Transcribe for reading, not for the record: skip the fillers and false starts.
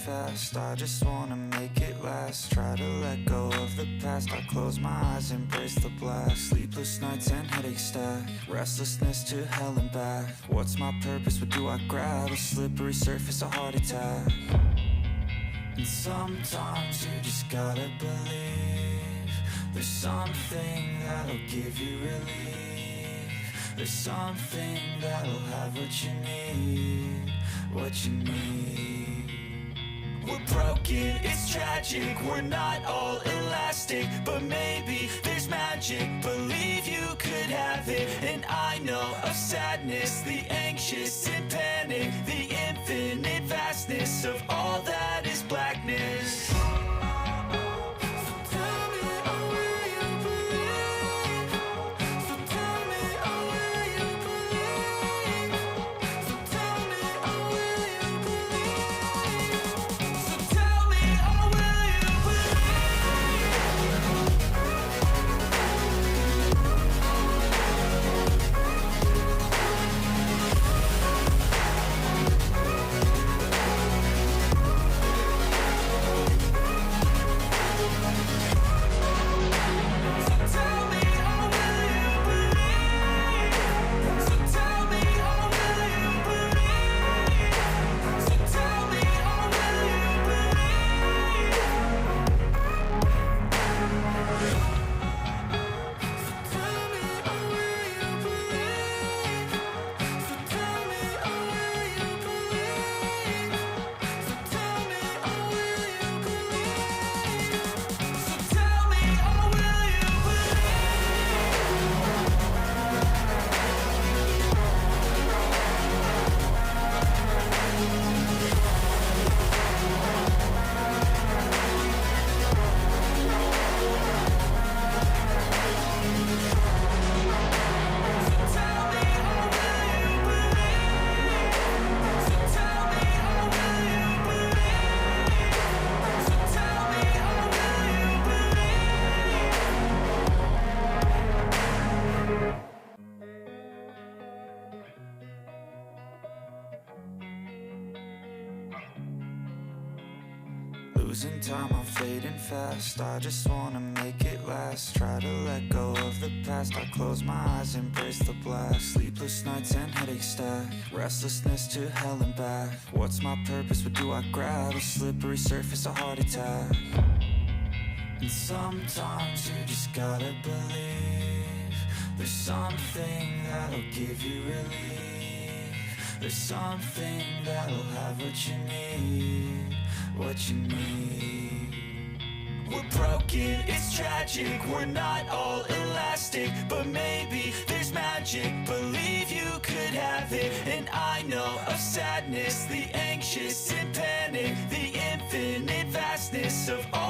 fast, I just wanna make it last. Try to let go of the past, I close my eyes, embrace the blast. Sleepless nights and headaches stack, restlessness to hell and back. What's my purpose, what do I grab? A slippery surface, a heart attack. And sometimes you just gotta believe there's something that'll give you relief. There's something that'll have what you need, what you need. We're broken, it's tragic, we're not all elastic, but maybe there's magic. Believe you could have it, and I know of sadness, the anxious and panic, the infinite vastness of all that is blackness. Losing time, I'm fading fast, I just wanna make it last. Try to let go of the past, I close my eyes, embrace the blast. Sleepless nights and headaches stack, restlessness to hell and back. What's my purpose, what do I grab? A slippery surface, a heart attack. And sometimes you just gotta believe there's something that'll give you relief. There's something that'll have what you need, what you need. We're broken, it's tragic, we're not all elastic, but maybe there's magic. Believe you could have it, and I know of sadness, the anxious and panic, the infinite vastness of all